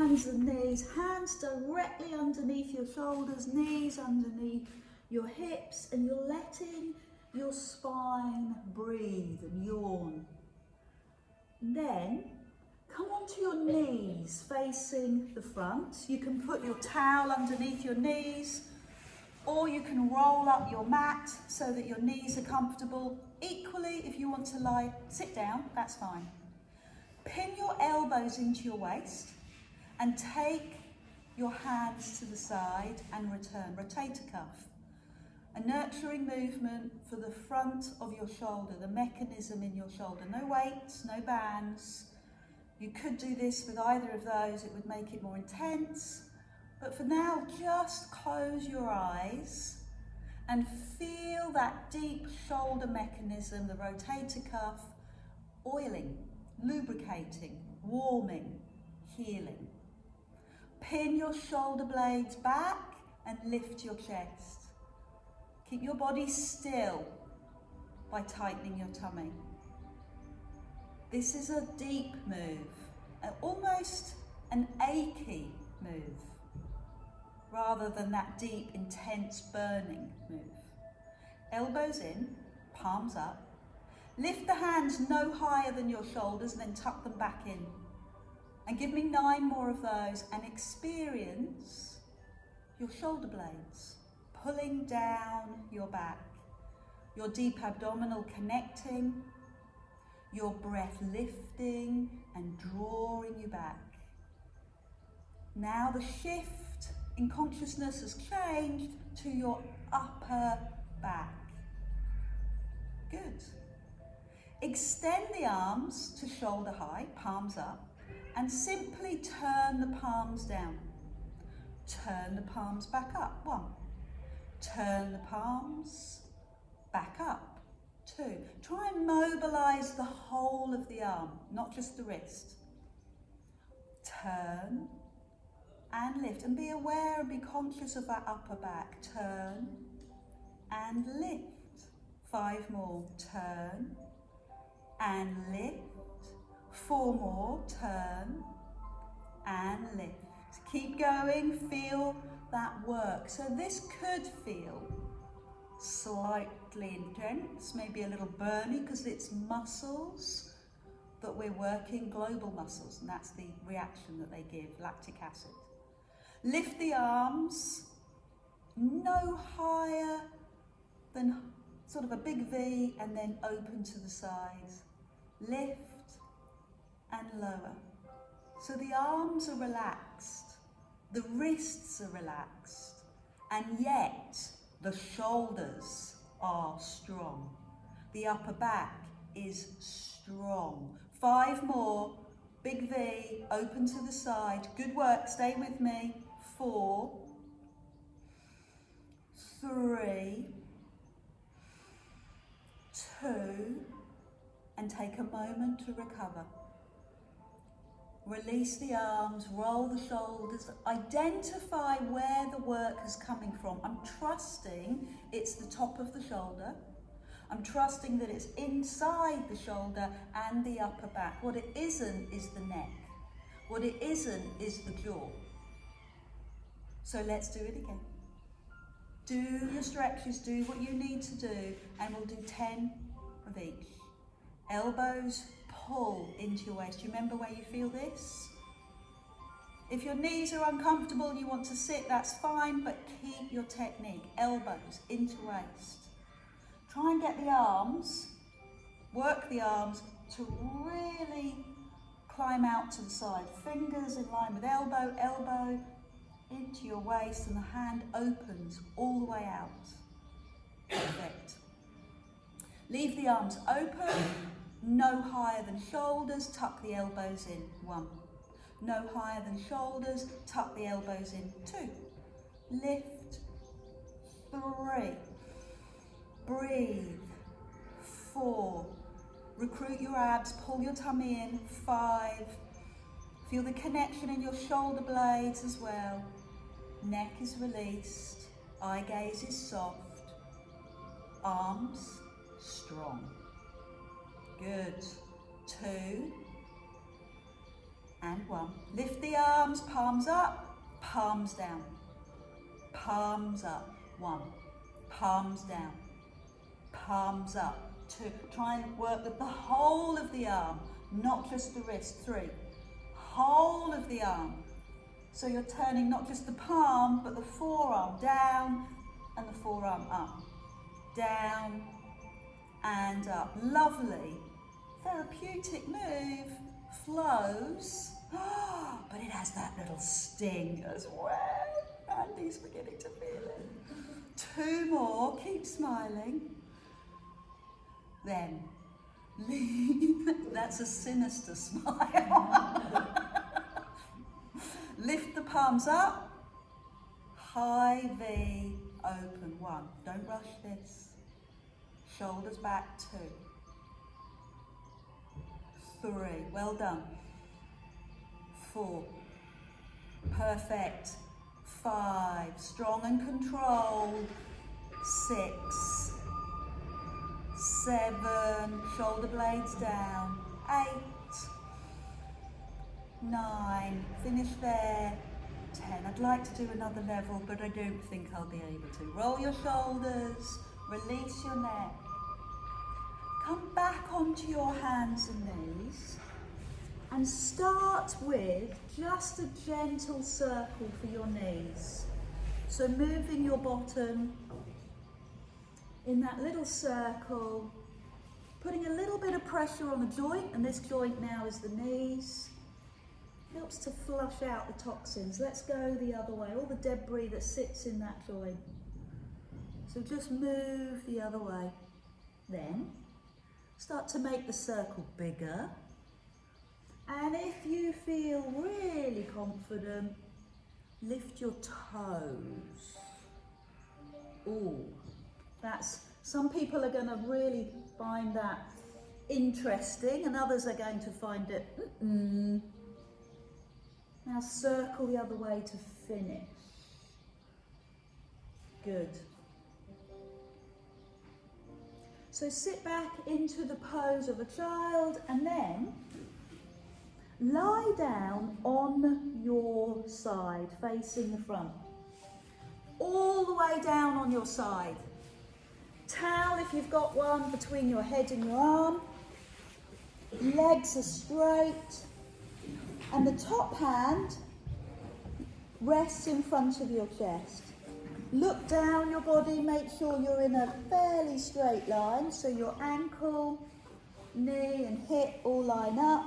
hands and knees, hands directly underneath your shoulders, knees underneath your hips, and you're letting your spine breathe and yawn. And then come onto your knees facing the front. You can put your towel underneath your knees, or you can roll up your mat so that your knees are comfortable. Equally, if you want to sit down, that's fine. Pin your elbows into your waist and take your hands to the side and return. Rotator cuff. A nurturing movement for the front of your shoulder, the mechanism in your shoulder. No weights, no bands. You could do this with either of those, it would make it more intense. But for now, just close your eyes and feel that deep shoulder mechanism, the rotator cuff, oiling, lubricating, warming, healing. Pin your shoulder blades back and lift your chest. Keep your body still by tightening your tummy. This is a deep move, almost an achy move, rather than that deep, intense, burning move. Elbows in, palms up. Lift the hands no higher than your shoulders and then tuck them back in. And give me 9 more of those and experience your shoulder blades pulling down your back, your deep abdominal connecting, your breath lifting and drawing you back. Now the shift in consciousness has changed to your upper back. Good. Extend the arms to shoulder height, palms up, and simply turn the palms down. Turn the palms back up. 1. Turn the palms back up. 2. Try and mobilize the whole of the arm, not just the wrist. Turn and lift, and be aware and be conscious of that upper back. Turn and lift. 5 more. Turn and lift. 4 more. Turn and lift. Keep going. Feel that work. So this could feel slightly intense, maybe a little burny because it's muscles that we're working, global muscles, and that's the reaction that they give, lactic acid. Lift the arms no higher than sort of a big V, and then open to the sides. Lift and lower. So the arms are relaxed, the wrists are relaxed, and yet the shoulders are strong. The upper back is strong. 5 more. Big V, open to the side. Good work, stay with me. 4, 3, 2, and take a moment to recover. Release the arms, roll the shoulders, identify where the work is coming from. I'm trusting it's the top of the shoulder. I'm trusting that it's inside the shoulder and the upper back. What it isn't is the neck. What it isn't is the jaw. So let's do it again. Do your stretches, do what you need to do, and we'll do 10 of each. Elbows pull into your waist. Do you remember where you feel this? If your knees are uncomfortable and you want to sit, that's fine, but keep your technique. Elbows into waist. Try and get the arms, work the arms to really climb out to the side. Fingers in line with elbow, elbow into your waist, and the hand opens all the way out. Perfect. Leave the arms open, no higher than shoulders, tuck the elbows in. 1. No higher than shoulders, tuck the elbows in. 2. Lift. 3. Breathe. 4. Recruit your abs, pull your tummy in. 5. Feel the connection in your shoulder blades as well. Neck is released. Eye gaze is soft. Arms strong. Good. 2. and 1. Lift the arms, palms up, palms down. Palms up, 1. Palms down. Palms up, 2. Try and work with the whole of the arm, not just the wrist. 3. Whole of the arm. So you're turning not just the palm, but the forearm down and the forearm up. Down and up. Lovely. Therapeutic move. Flows. But it has that little sting as well. Andy's beginning to feel it. 2 more. Keep smiling. Then lean. That's a sinister smile. Lift the palms up. High V, open. 1. Don't rush this. Shoulders back. 2. 3. Well done. 4. Perfect. 5. Strong and controlled. 6. 7. Shoulder blades down. 8. 9. Finish there. 10. I'd like to do another level, but I don't think I'll be able to. Roll your shoulders. Release your neck. Come back onto your hands and knees and start with just a gentle circle for your knees. So moving your bottom in that little circle, putting a little bit of pressure on the joint, and this joint now is the knees. Helps to flush out the toxins. Let's go the other way, all the debris that sits in that joint. So just move the other way. Then start to make the circle bigger. And if you feel really confident, lift your toes. Ooh, some people are going to really find that interesting, and others are going to find it, Now circle the other way to finish. Good. So sit back into the pose of a child and then lie down on your side, facing the front. All the way down on your side. Towel, if you've got one, between your head and your arm. Legs are straight. And the top hand rests in front of your chest. Look down your body, make sure you're in a fairly straight line, so your ankle, knee and hip all line up.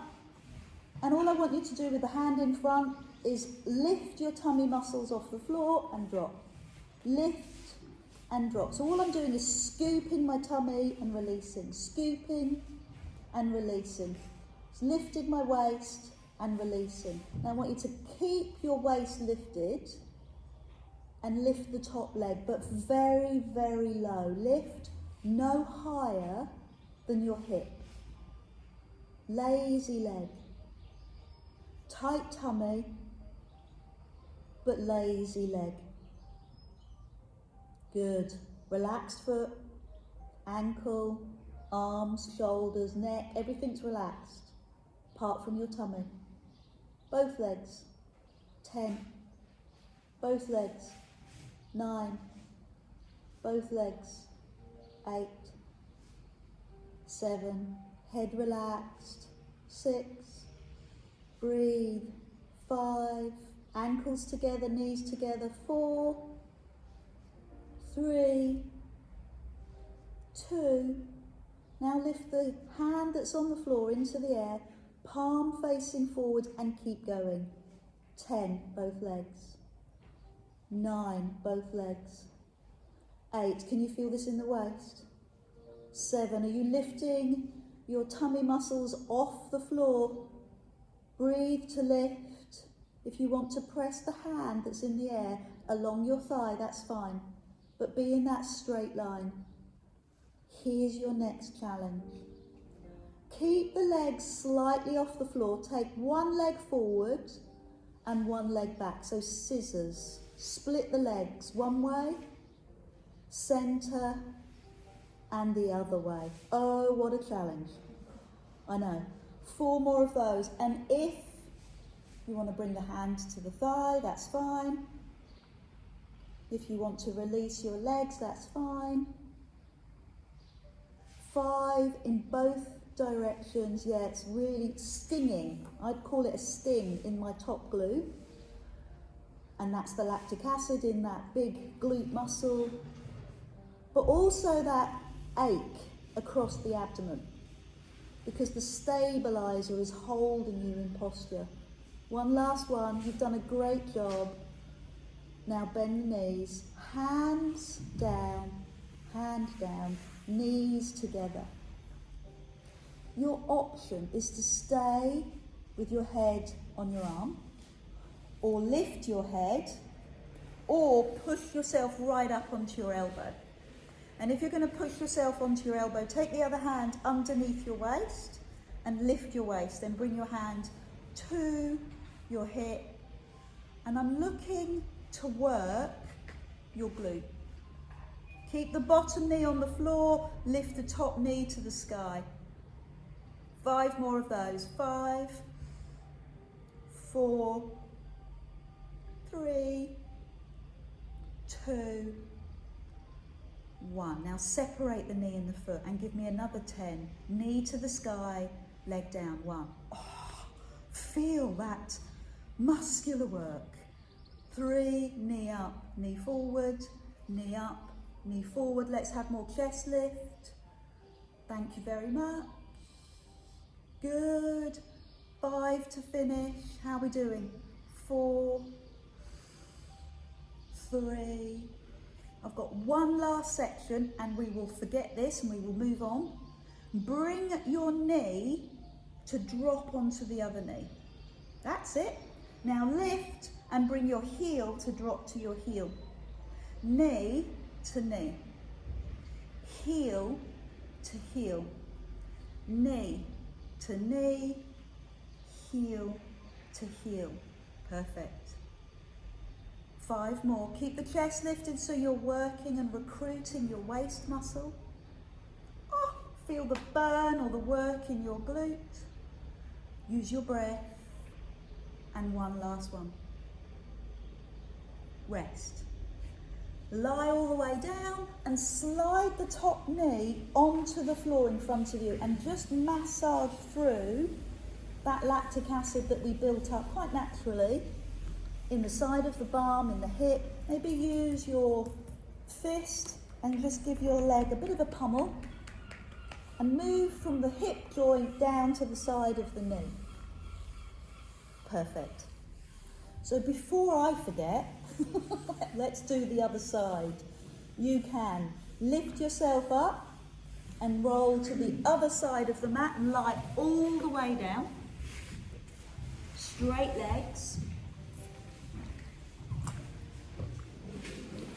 And all I want you to do with the hand in front is lift your tummy muscles off the floor and drop. Lift and drop. So all I'm doing is scooping my tummy and releasing, scooping and releasing. It's lifted my waist and releasing. Now I want you to keep your waist lifted and lift the top leg, but very, very low. Lift no higher than your hip. Lazy leg. Tight tummy, but lazy leg. Good. Relaxed foot, ankle, arms, shoulders, neck, everything's relaxed, apart from your tummy. Both legs. 10. Both legs. 9. Both legs. 8. 7. Head relaxed. 6. Breathe. 5. Ankles together, knees together. 4. 3. 2. Now lift the hand that's on the floor into the air, palm facing forward, and keep going. 10. Both legs. 9. Both legs. 8. Can you feel this in the waist? 7. Are you lifting your tummy muscles off the floor? Breathe to lift. If you want to press the hand that's in the air along your thigh, that's fine. But be in that straight line. Here's your next challenge. Keep the legs slightly off the floor. Take one leg forward and one leg back. So scissors. Split the legs one way, centre, and the other way. Oh, what a challenge. I know. 4 more of those. And if You want to bring the hand to the thigh, that's fine. If you want to release your legs, that's fine. 5 in both directions. Yeah, it's really stinging. I'd call it a sting in my top glute. And that's the lactic acid in that big glute muscle. But also that ache across the abdomen, because the stabilizer is holding you in posture. One last one. You've done a great job. Now bend the knees, hands down, hand down, knees together. Your option is to stay with your head on your arm, or lift your head, or push yourself right up onto your elbow. And if you're going to push yourself onto your elbow, take the other hand underneath your waist and lift your waist, then bring your hand to your hip. And I'm looking to work your glute. Keep the bottom knee on the floor, lift the top knee to the sky. 5 more of those. 5, 4, 3, 2, 1. Now separate the knee and the foot and give me another 10. Knee to the sky, leg down. 1. Oh, feel that muscular work. 3, knee up, knee forward, knee up, knee forward. Let's have more chest lift. Thank you very much. Good. 5 to finish. How are we doing? 4, 3. I've got one last section and we will forget this and we will move on. Bring your knee to drop onto the other knee. That's it. Now lift and bring your heel to drop to your heel. Knee to knee. Heel to heel. Knee to knee. Heel to heel. Perfect. 5 more. Keep the chest lifted so you're working and recruiting your waist muscle. Oh, feel the burn or the work in your glute. Use your breath. And one last one. Rest. Lie all the way down and slide the top knee onto the floor in front of you and just massage through that lactic acid that we built up quite naturally in the side of the bum, in the hip. Maybe use your fist and just give your leg a bit of a pummel and move from the hip joint down to the side of the knee. Perfect. So before I forget, let's do the other side. You can lift yourself up and roll to the other side of the mat and lie all the way down. Straight legs.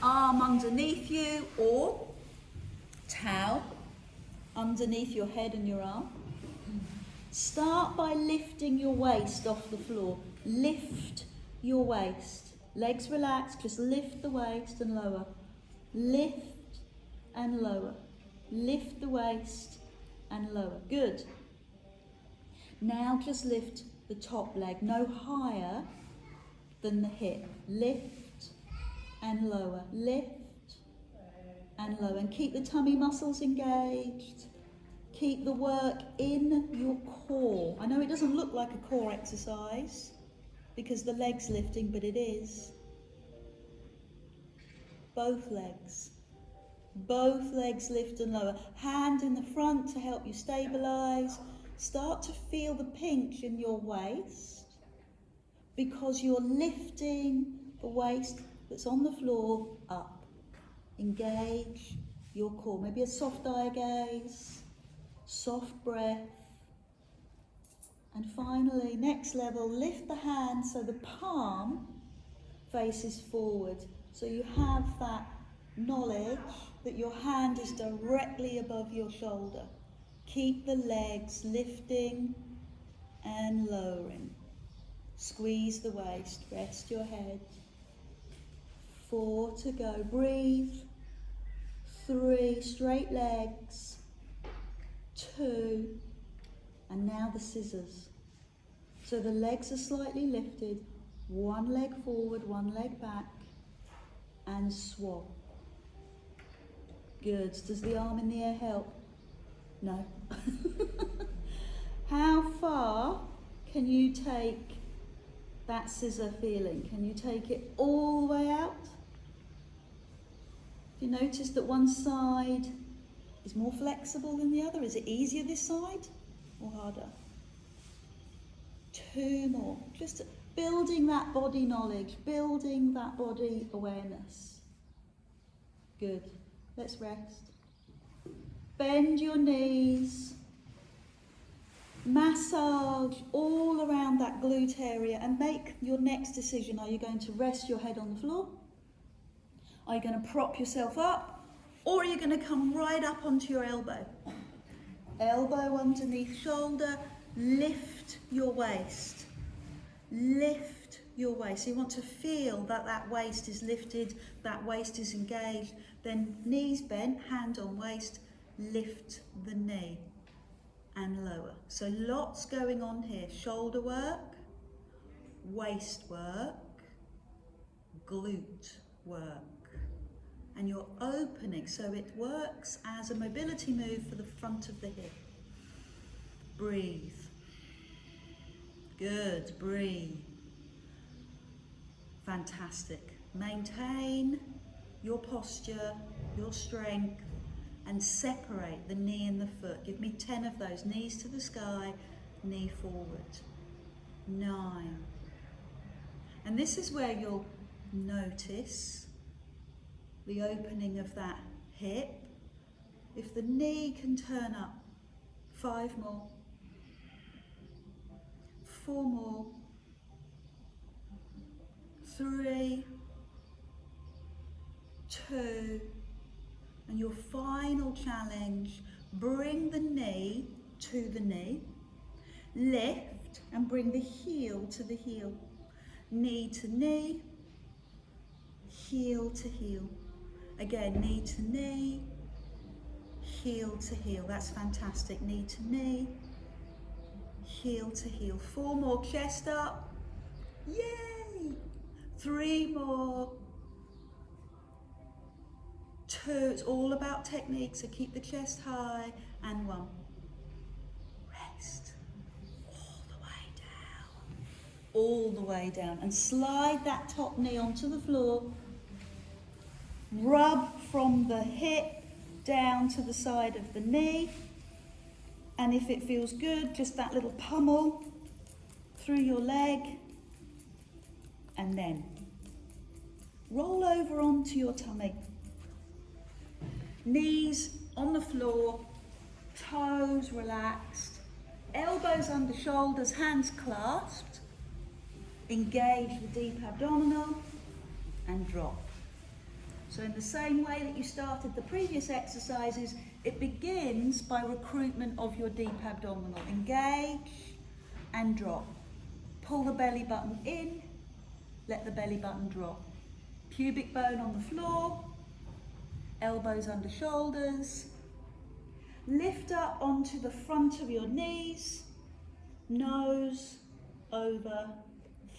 Arm underneath you or towel underneath your head and your arm. Start by lifting your waist off the floor. Lift your waist. Legs relaxed, just lift the waist and lower. Lift and lower. Lift the waist and lower. Good. Now just lift the top leg, no higher than the hip. Lift and lower. Lift and lower. And keep the tummy muscles engaged. Keep the work in your core. I know it doesn't look like a core exercise because the leg's lifting, but it is. Both legs. Both legs lift and lower. Hand in the front to help you stabilize. Start to feel the pinch in your waist because you're lifting the waist that's on the floor up. Engage your core. Maybe a soft eye gaze, soft breath. And finally, next level, lift the hand so the palm faces forward. So you have that knowledge that your hand is directly above your shoulder. Keep the legs lifting and lowering. Squeeze the waist, rest your head. 4 to go. Breathe. 3, straight legs. 2, and now the scissors. So the legs are slightly lifted, one leg forward, one leg back, and swap. Good. Does the arm in the air help? No. How far can you take that scissor feeling? Can you take it all the way out? You notice that one side is more flexible than the other. Is it easier this side or harder? 2 more. Just building that body knowledge, building that body awareness. Good. Let's rest. Bend your knees. Massage all around that glute area and make your next decision. Are you going to rest your head on the floor? Are you going to prop yourself up? Or are you going to come right up onto your elbow? Elbow underneath shoulder. Lift your waist. Lift your waist. So you want to feel that that waist is lifted, that waist is engaged. Then knees bent, hand on waist, lift the knee and lower. So lots going on here. Shoulder work, waist work, glute work. And you're opening, so it works as a mobility move for the front of the hip. Breathe. Good, breathe. Fantastic. Maintain your posture, your strength, and separate the knee and the foot. Give me 10 of those. Knees to the sky, knee forward. 9. And this is where you'll notice the opening of that hip. If the knee can turn up. 5 more. 4 more. 3. 2. And your final challenge, bring the knee to the knee. Lift and bring the heel to the heel. Knee to knee. Heel to heel. Again, knee to knee. Heel to heel. That's fantastic. Knee to knee. Heel to heel. 4 more. Chest up. Yay! 3 more. 2. It's all about technique, so keep the chest high. And 1. Rest. All the way down. All the way down. And slide that top knee onto the floor. Rub from the hip down to the side of the knee. And if it feels good, just that little pummel through your leg. And then roll over onto your tummy. Knees on the floor, toes relaxed, elbows under shoulders, hands clasped. Engage the deep abdominal and drop. So in the same way that you started the previous exercises, it begins by recruitment of your deep abdominal. Engage and drop. Pull the belly button in, let the belly button drop. Pubic bone on the floor, elbows under shoulders. Lift up onto the front of your knees, nose over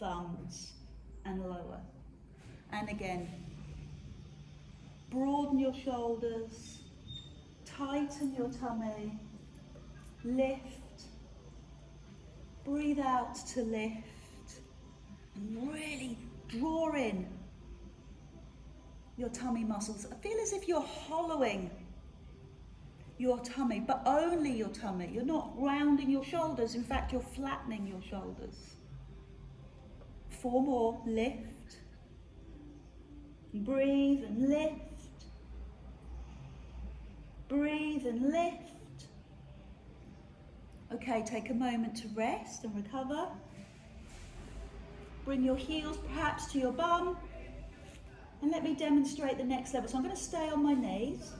thumbs and lower. And again, broaden your shoulders, tighten your tummy, lift, breathe out to lift, and really draw in your tummy muscles. Feel as if you're hollowing your tummy, but only your tummy. You're not rounding your shoulders, in fact you're flattening your shoulders. 4 more, lift, breathe and lift. Breathe and lift. Okay, take a moment to rest and recover. Bring your heels perhaps to your bum. And let me demonstrate the next level. So I'm going to stay on my knees.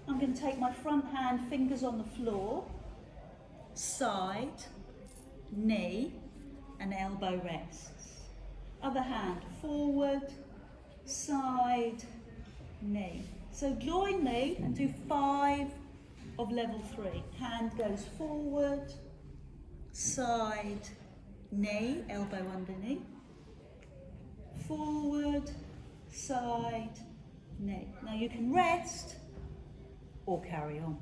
I'm going to take my front hand, fingers on the floor, side, knee, and elbow rests. Other hand, forward, side, knee. So join me and do 5 of level 3. Hand goes forward, side, knee, elbow under knee. Forward, side, knee. Now you can rest or carry on.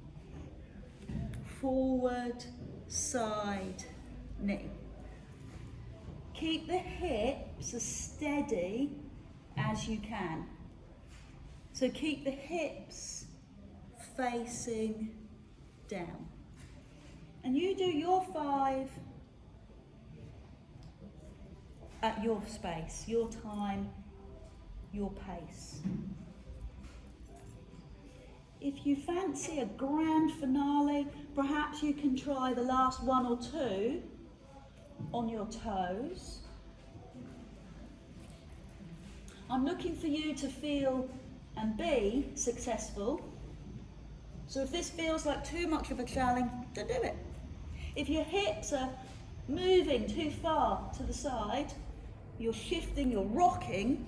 Forward, side, knee. Keep the hips as steady as you can. So keep the hips facing down. And you do your 5 at your space, your time, your pace. If you fancy a grand finale, perhaps you can try the last 1 or 2 on your toes. I'm looking for you to feel and be successful. So if this feels like too much of a challenge, don't do it. If your hips are moving too far to the side, you're shifting, you're rocking,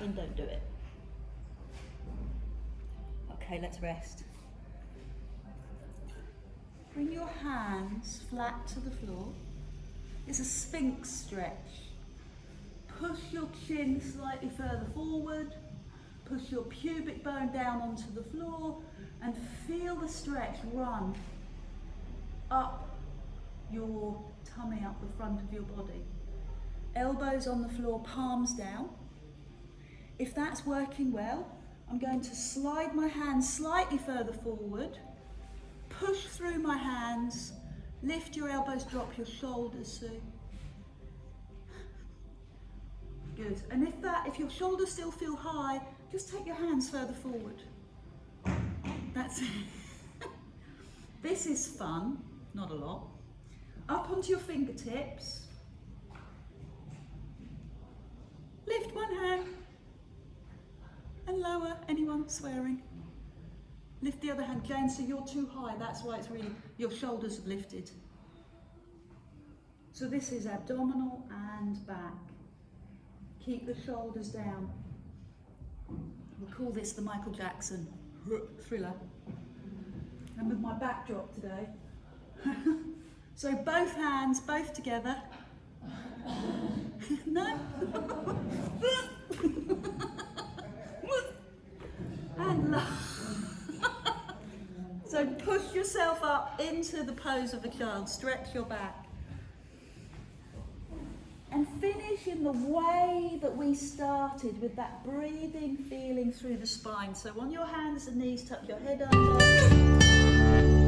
then don't do it. Okay, let's rest. Bring your hands flat to the floor. It's a Sphinx stretch. Push your chin slightly further forward. Push your pubic bone down onto the floor and feel the stretch run up your tummy, up the front of your body. Elbows on the floor, palms down. If that's working well, I'm going to slide my hands slightly further forward, push through my hands, lift your elbows, drop your shoulders, Sue. Good. And if your shoulders still feel high, just take your hands further forward. That's it. This is fun, not a lot. Up onto your fingertips. Lift one hand and lower. Anyone swearing? Lift the other hand. Jane, so you're too high. That's why it's really, your shoulders have lifted. So this is abdominal and back. Keep the shoulders down. We'll call this the Michael Jackson Thriller. And with my backdrop today. So both hands, both together. No? And so push yourself up into the pose of a child. Stretch your back. And finish in the way that we started, with that breathing feeling through the spine. So on your hands and knees, tuck your head under.